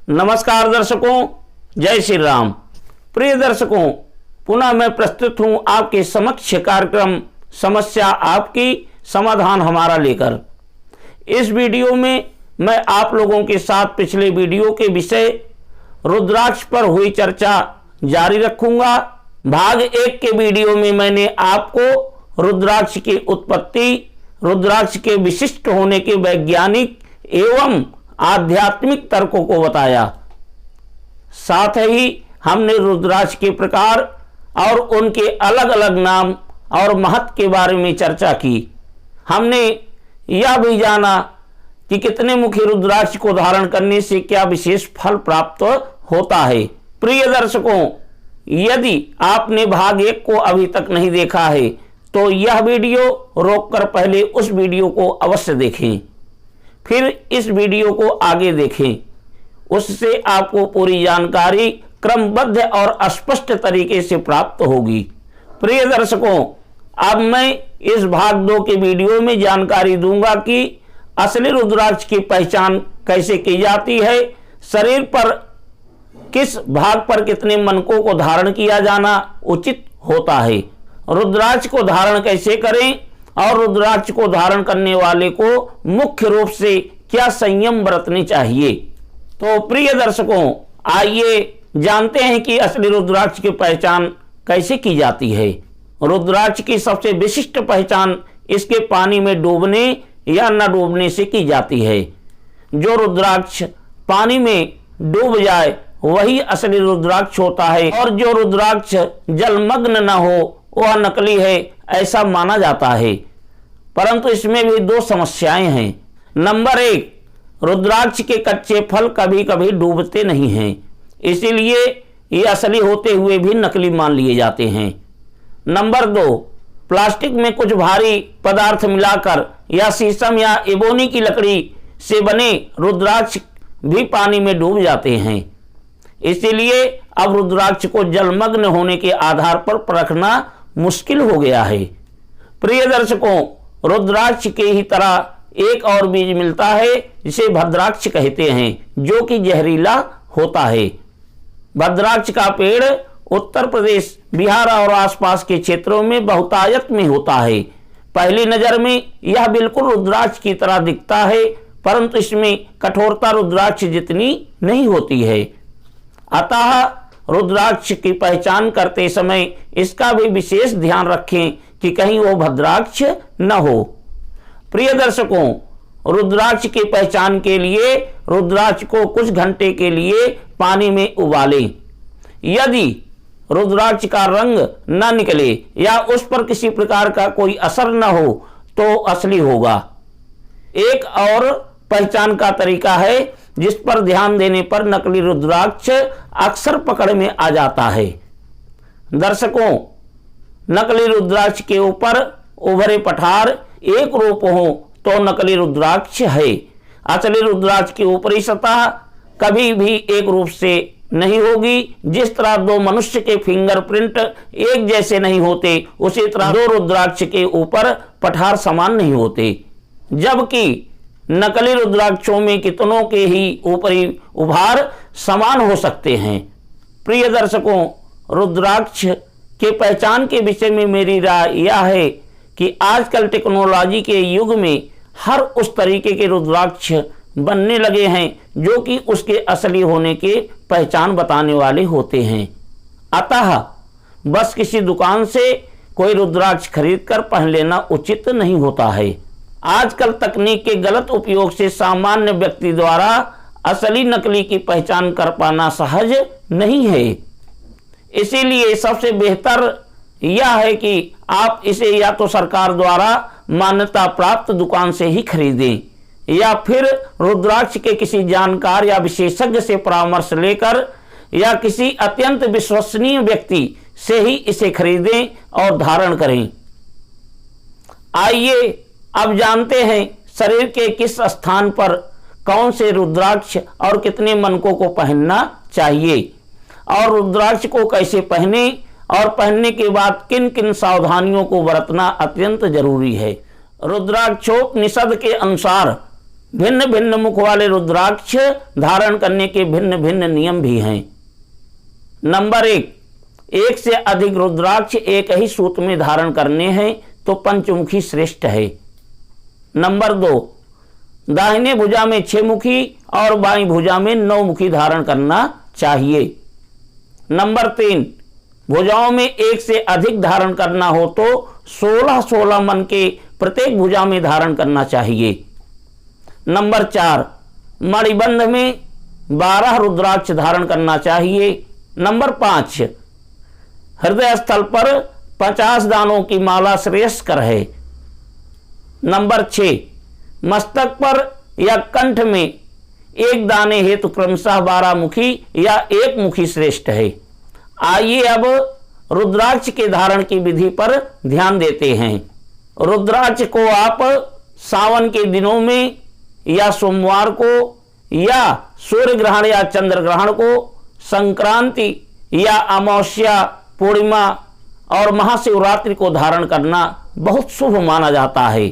नमस्कार दर्शकों, जय श्री राम। प्रिय दर्शकों, पुनः मैं प्रस्तुत हूं आपके समक्ष कार्यक्रम समस्या आपकी समाधान हमारा लेकर। इस वीडियो में मैं आप लोगों के साथ पिछले वीडियो के विषय रुद्राक्ष पर हुई चर्चा जारी रखूंगा। भाग 1 के वीडियो में मैंने आपको रुद्राक्ष की उत्पत्ति, रुद्राक्ष के विशिष्ट होने के वैज्ञानिक एवं आध्यात्मिक तर्कों को बताया। साथ ही हमने रुद्राक्ष के प्रकार और उनके अलग अलग नाम और महत्व के बारे में चर्चा की। हमने यह भी जाना कि कितने मुखी रुद्राक्ष को धारण करने से क्या विशेष फल प्राप्त होता है। प्रिय दर्शकों, यदि आपने भाग 1 को अभी तक नहीं देखा है तो यह वीडियो रोककर पहले उस वीडियो को अवश्य देखें, फिर इस वीडियो को आगे देखें। उससे आपको पूरी जानकारी क्रमबद्ध और स्पष्ट तरीके से प्राप्त होगी। प्रिय दर्शकों, अब मैं इस भाग 2 के वीडियो में जानकारी दूंगा कि असली रुद्राक्ष की पहचान कैसे की जाती है, शरीर पर किस भाग पर कितने मनकों को धारण किया जाना उचित होता है, रुद्राक्ष को धारण कैसे करें और रुद्राक्ष को धारण करने वाले को मुख्य रूप से क्या संयम बरतने चाहिए। तो प्रिय दर्शकों, आइए जानते हैं कि असली रुद्राक्ष की पहचान कैसे की जाती है। रुद्राक्ष की सबसे विशिष्ट पहचान इसके पानी में डूबने या न डूबने से की जाती है। जो रुद्राक्ष पानी में डूब जाए वही असली रुद्राक्ष होता है, और जो रुद्राक्ष जलमग्न न हो वह नकली है, ऐसा माना जाता है। परंतु इसमें भी 2 समस्याएं हैं। नंबर 1, रुद्राक्ष के कच्चे फल कभी कभी डूबते नहीं हैं, इसीलिए ये असली होते हुए भी नकली मान लिए जाते हैं। नंबर 2, प्लास्टिक में कुछ भारी पदार्थ मिलाकर या शीशम या एबोनी की लकड़ी से बने रुद्राक्ष भी पानी में डूब जाते हैं, इसीलिए अब रुद्राक्ष को जलमग्न होने के आधार पर परखना मुश्किल हो गया है। प्रिय दर्शकों, रुद्राक्ष के ही तरह एक और बीज मिलता है जिसे भद्राक्ष कहते हैं, जो कि जहरीला होता है। भद्राक्ष का पेड़ उत्तर प्रदेश, बिहार और आसपास के क्षेत्रों में बहुतायत में होता है। पहली नजर में यह बिल्कुल रुद्राक्ष की तरह दिखता है, परंतु इसमें कठोरता रुद्राक्ष जितनी नहीं होती है। अतः रुद्राक्ष की पहचान करते समय इसका भी विशेष ध्यान रखें कि कहीं वो भद्राक्ष न हो। प्रिय दर्शकों, रुद्राक्ष की पहचान के लिए रुद्राक्ष को कुछ घंटे के लिए पानी में उबालें। यदि रुद्राक्ष का रंग न निकले या उस पर किसी प्रकार का कोई असर न हो तो असली होगा। एक और पहचान का तरीका है जिस पर ध्यान देने पर नकली रुद्राक्ष अक्सर पकड़ में आ जाता है। दर्शकों, नकली रुद्राक्ष के ऊपर उभरे पठार एक रूप हो तो नकली रुद्राक्ष है। असली रुद्राक्ष की ऊपरी सतह कभी भी एक रूप से नहीं होगी। जिस तरह 2 मनुष्य के फिंगरप्रिंट एक जैसे नहीं होते, उसी तरह 2 रुद्राक्ष के ऊपर पठार समान नहीं होते। जबकि नकली रुद्राक्षों में कितनों के ही ऊपरी उभार समान हो सकते हैं। प्रिय दर्शकों, रुद्राक्ष के पहचान के विषय में मेरी राय यह है कि आजकल टेक्नोलॉजी के युग में हर उस तरीके के रुद्राक्ष बनने लगे हैं जो कि उसके असली होने के पहचान बताने वाले होते हैं। अतः बस किसी दुकान से कोई रुद्राक्ष खरीदकर पहन लेना उचित नहीं होता है। आजकल तकनीक के गलत उपयोग से सामान्य व्यक्ति द्वारा असली नकली की पहचान कर पाना सहज नहीं है। इसीलिए सबसे बेहतर यह है कि आप इसे या तो सरकार द्वारा मान्यता प्राप्त दुकान से ही खरीदें, या फिर रुद्राक्ष के किसी जानकार या विशेषज्ञ से परामर्श लेकर या किसी अत्यंत विश्वसनीय व्यक्ति से ही इसे खरीदें और धारण करें। आइए अब जानते हैं शरीर के किस स्थान पर कौन से रुद्राक्ष और कितने मनकों को पहनना चाहिए, और रुद्राक्ष को कैसे पहने और पहनने के बाद किन किन सावधानियों को बरतना अत्यंत जरूरी है। रुद्राक्षोपनिषद के अनुसार भिन्न भिन्न मुख वाले रुद्राक्ष धारण करने के भिन्न भिन्न नियम भी हैं। नंबर 1, एक से अधिक रुद्राक्ष एक ही सूत में धारण करने हैं तो पंचमुखी श्रेष्ठ है। नंबर 2, दाहिने भुजा में 6 मुखी और बाईं भुजा में 9 मुखी धारण करना चाहिए। नंबर 3, भुजाओं में एक से अधिक धारण करना हो तो 16-16 मन के प्रत्येक भुजा में धारण करना चाहिए। नंबर 4, मणिबंध में 12 रुद्राक्ष धारण करना चाहिए। नंबर 5, हृदय स्थल पर 50 दानों की माला श्रेयस्कर है। नंबर 6, मस्तक पर या कंठ में एक दाने हेतु क्रमशः 12 मुखी या 1 मुखी श्रेष्ठ है। आइए अब रुद्राक्ष के धारण की विधि पर ध्यान देते हैं। रुद्राक्ष को आप सावन के दिनों में या सोमवार को या सूर्य ग्रहण या चंद्र ग्रहण को, संक्रांति या अमावस्या, पूर्णिमा और महाशिवरात्रि को धारण करना बहुत शुभ माना जाता है।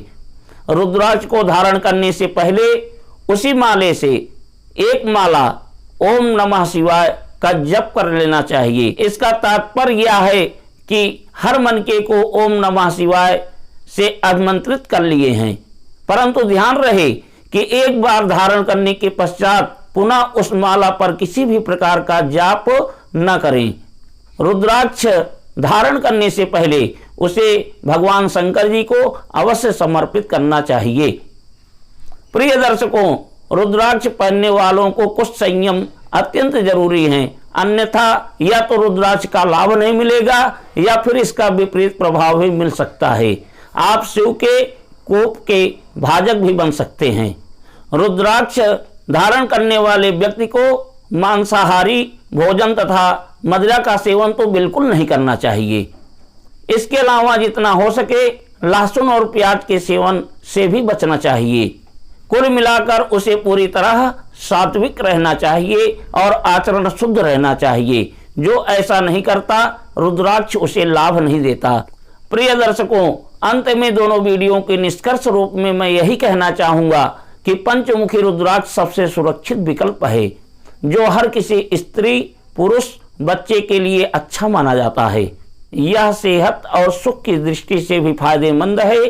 रुद्राक्ष को धारण करने से पहले उसी माले से एक माला ओम नमः शिवाय का जप कर लेना चाहिए। इसका तात्पर्य यह है कि हर मनके को ओम नमः शिवाय से अभिमंत्रित कर लिए हैं, परंतु ध्यान रहे कि एक बार धारण करने के पश्चात पुनः उस माला पर किसी भी प्रकार का जाप न करें। रुद्राक्ष धारण करने से पहले उसे भगवान शंकर जी को अवश्य समर्पित करना चाहिए। प्रिय दर्शकों, रुद्राक्ष पहनने वालों को कुछ संयम अत्यंत जरूरी है, अन्यथा या तो रुद्राक्ष का लाभ नहीं मिलेगा या फिर इसका विपरीत प्रभाव भी मिल सकता है। आप शिव के कोप के भाजक भी बन सकते हैं। रुद्राक्ष धारण करने वाले व्यक्ति को मांसाहारी भोजन तथा मदिरा का सेवन तो बिल्कुल नहीं करना चाहिए। इसके अलावा जितना हो सके लहसुन और प्याज के सेवन से भी बचना चाहिए। कुल मिलाकर उसे पूरी तरह सात्विक रहना चाहिए और आचरण शुद्ध रहना चाहिए। जो ऐसा नहीं करता, रुद्राक्ष उसे लाभ नहीं देता। प्रिय दर्शकों, अंत में दोनों वीडियो के निष्कर्ष रूप में मैं यही कहना चाहूंगा कि पंचमुखी रुद्राक्ष सबसे सुरक्षित विकल्प है, जो हर किसी स्त्री, पुरुष, बच्चे के लिए अच्छा माना जाता है। यह सेहत और सुख की दृष्टि से भी फायदेमंद है,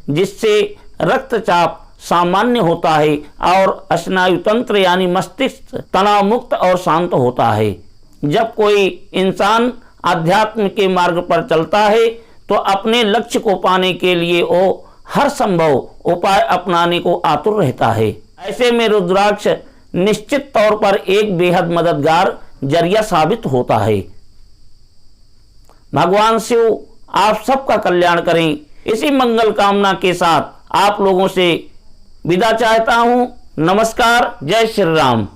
जिससे रक्तचाप सामान्य होता है और स्नायु तंत्र यानी मस्तिष्क तनाव मुक्त और शांत होता है। जब कोई इंसान अध्यात्म के मार्ग पर चलता है तो अपने लक्ष्य को पाने के लिए वो हर संभव उपाय अपनाने को आतुर रहता है। ऐसे में रुद्राक्ष निश्चित तौर पर एक बेहद मददगार जरिया साबित होता है। भगवान शिव आप सबका कल्याण करें। इसी मंगल कामना के साथ आप लोगों से विदा चाहता हूं। नमस्कार, जय श्री राम।